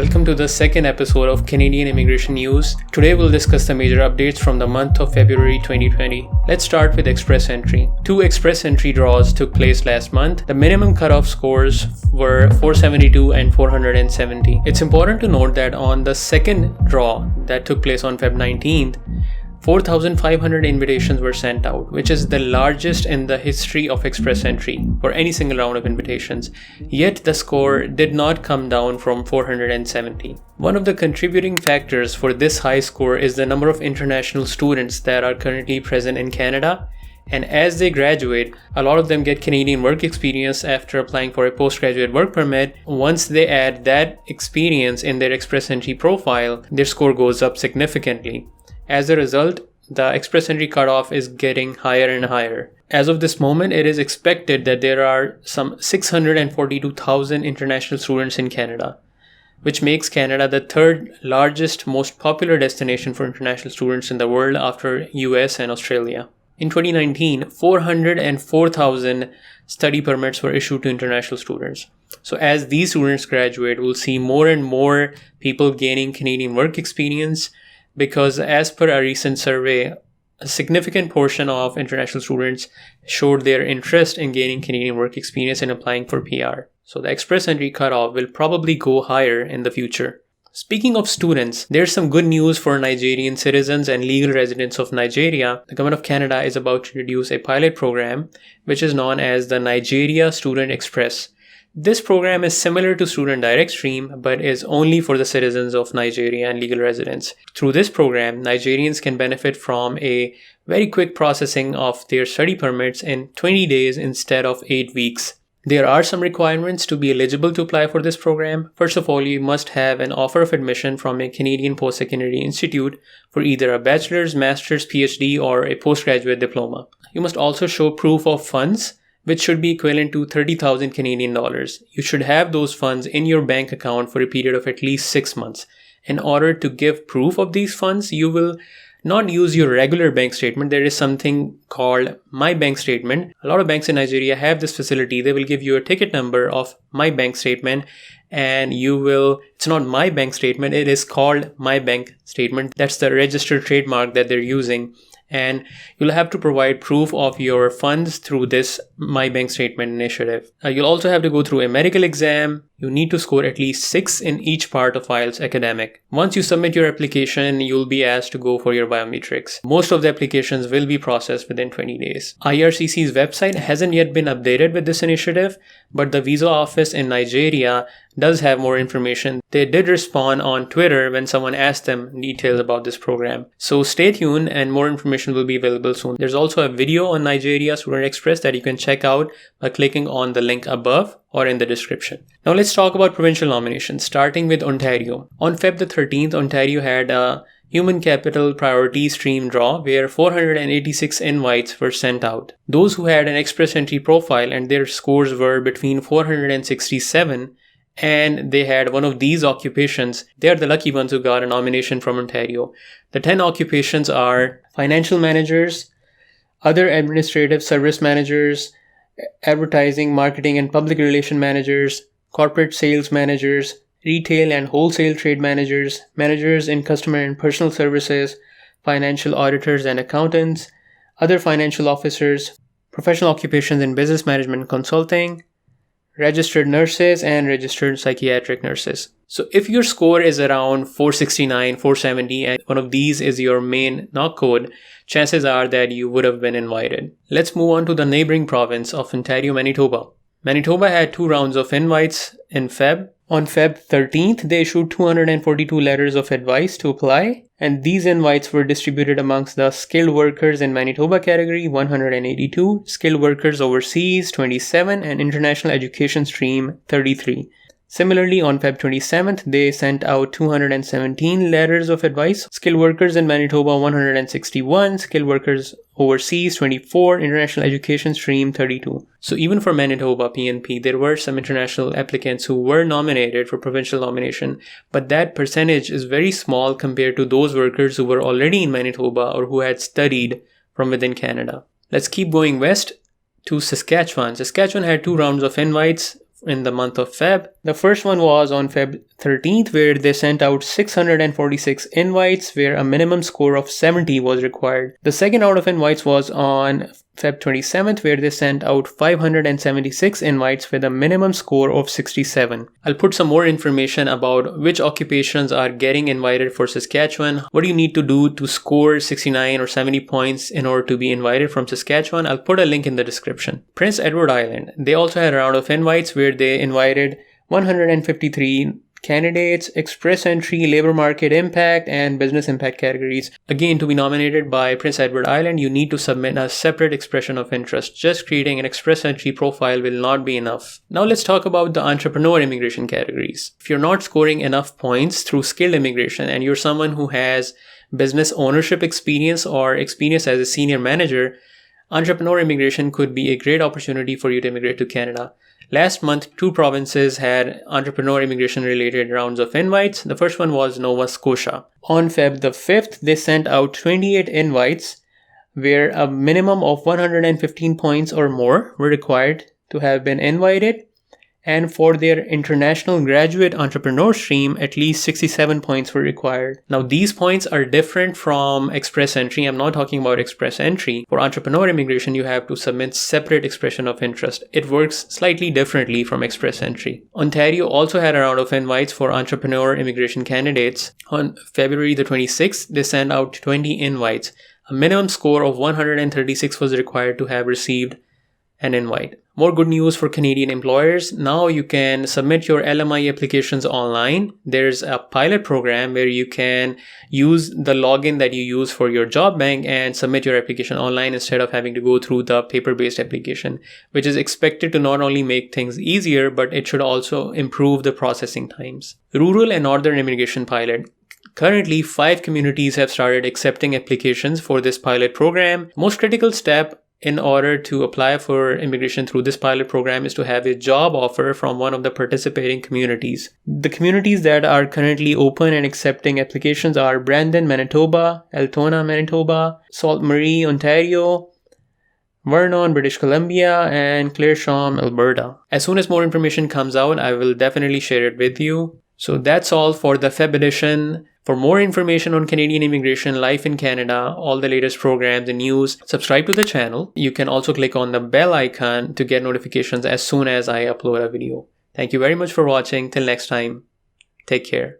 Welcome to the second episode of Canadian Immigration News. Today we'll discuss the major updates from the month of February 2020. Let's start with Express Entry. 2 Express Entry draws took place last month. The minimum cutoff scores were 472 and 470. It's important to note that on the second draw that took place on Feb 19th, 4,500 invitations were sent out, which is the largest in the history of Express Entry for any single round of invitations. Yet the score did not come down from 470. One of the contributing factors for this high score is the number of international students that are currently present in Canada. And as they graduate, a lot of them get Canadian work experience after applying for a postgraduate work permit. Once they add that experience in their Express Entry profile, their score goes up significantly. As a result, the Express Entry cutoff is getting higher and higher. As of this moment, it is expected that there are some 642,000 international students in Canada, which makes Canada the third largest, most popular destination for international students in the world after US and Australia. In 2019, 404,000 study permits were issued to international students. So as these students graduate, we'll see more and more people gaining Canadian work experience, because as per a recent survey, a significant portion of international students showed their interest in gaining Canadian work experience and applying for PR. So the Express Entry cutoff will probably go higher in the future. Speaking of students, there's some good news for Nigerian citizens and legal residents of Nigeria. The Government of Canada is about to introduce a pilot program, which is known as the Nigeria Student Express. This program is similar to Student Direct Stream, but is only for the citizens of Nigeria and legal residents. Through this program, Nigerians can benefit from a very quick processing of their study permits in 20 days instead of 8 weeks. There are some requirements to be eligible to apply for this program. First of all, you must have an offer of admission from a Canadian post-secondary institute for either a bachelor's, master's, PhD, or a postgraduate diploma. You must also show proof of funds, which should be equivalent to 30,000 Canadian dollars. You should have those funds in your bank account for a period of at least 6 months. In order to give proof of these funds, you will not use your regular bank statement. There is something called My Bank Statement. A lot of banks in Nigeria have this facility. They will give you a ticket number of My Bank Statement, and it's not My Bank Statement, it is called My Bank Statement. That's the registered trademark that they're using. And you'll have to provide proof of your funds through this My Bank Statement initiative. You'll also have to go through a medical exam. You need to score at least 6 in each part of IELTS academic. Once you submit your application, you'll be asked to go for your biometrics. Most of the applications will be processed within 20 days. IRCC's website hasn't yet been updated with this initiative, but the visa office in Nigeria does have more information. They did respond on Twitter when someone asked them details about this program. So stay tuned and more information will be available soon. There's also a video on Nigeria Student Express that you can check out by clicking on the link above or in the description. Now let's talk about provincial nominations, starting with Ontario. On Feb the 13th, Ontario had a Human Capital Priority Stream draw where 486 invites were sent out. Those who had an Express Entry profile and their scores were between 467 and they had one of these occupations, they are the lucky ones who got a nomination from Ontario. The 10 occupations are financial managers, other administrative service managers, advertising, marketing and public relation managers, corporate sales managers, retail and wholesale trade managers, managers in customer and personal services, financial auditors and accountants, other financial officers, professional occupations in business management and consulting, registered nurses and registered psychiatric nurses. So if your score is around 469, 470 and one of these is your main knock code, chances are that you would have been invited. Let's move on to the neighboring province of Ontario, Manitoba. Manitoba had 2 rounds of invites in Feb. On Feb 13th, they issued 242 letters of advice to apply, and these invites were distributed amongst the skilled workers in Manitoba category 182, skilled workers overseas 27, and international education stream 33. Similarly, on Feb 27th, they sent out 217 letters of advice. Skilled workers in Manitoba 161, skilled workers overseas 24, international education stream 32. So even for Manitoba PNP, there were some international applicants who were nominated for provincial nomination, but that percentage is very small compared to those workers who were already in Manitoba or who had studied from within Canada. Let's keep going west to Saskatchewan. Saskatchewan had 2 rounds of invites in the month of Feb. The first one was on Feb 13th, where they sent out 646 invites, where a minimum score of 70 was required. The second out of invites was on Feb 27th, where they sent out 576 invites with a minimum score of 67. I'll put some more information about which occupations are getting invited for Saskatchewan. What do you need to do to score 69 or 70 points in order to be invited from Saskatchewan? I'll put a link in the description. Prince Edward Island, they also had a round of invites where they invited 153 candidates, express entry, labor market impact, and business impact categories. Again, to be nominated by Prince Edward Island, you need to submit a separate expression of interest. Just creating an express entry profile will not be enough. Now let's talk about the entrepreneur immigration categories. If you're not scoring enough points through skilled immigration and you're someone who has business ownership experience or experience as a senior manager, entrepreneur immigration could be a great opportunity for you to immigrate to Canada. Last month, 2 provinces had entrepreneur immigration related rounds of invites. The first one was Nova Scotia. On Feb the 5th, they sent out 28 invites where a minimum of 115 points or more were required to have been invited. And for their international graduate entrepreneur stream, at least 67 points were required. Now, these points are different from express entry. I'm not talking about express entry. For entrepreneur immigration, you have to submit separate expression of interest. It works slightly differently from express entry. Ontario also had a round of invites for entrepreneur immigration candidates. On February the 26th, they sent out 20 invites. A minimum score of 136 was required to have received an invite. More good news for Canadian employers. Now you can submit your LMIA applications online. There's a pilot program where you can use the login that you use for your job bank and submit your application online instead of having to go through the paper-based application, which is expected to not only make things easier, but it should also improve the processing times. Rural and Northern Immigration Pilot. Currently, 5 communities have started accepting applications for this pilot program. Most critical step in order to apply for immigration through this pilot program is to have a job offer from one of the participating communities. The communities that are currently open and accepting applications are Brandon, Manitoba, Altona, Manitoba, Sault Marie, Ontario, Vernon, British Columbia, and Claresholm, Alberta. As soon as more information comes out, I will definitely share it with you. So that's all for the Feb edition. For more information on Canadian immigration, life in Canada, all the latest programs and news, subscribe to the channel. You can also click on the bell icon to get notifications as soon as I upload a video. Thank you very much for watching. Till next time, take care.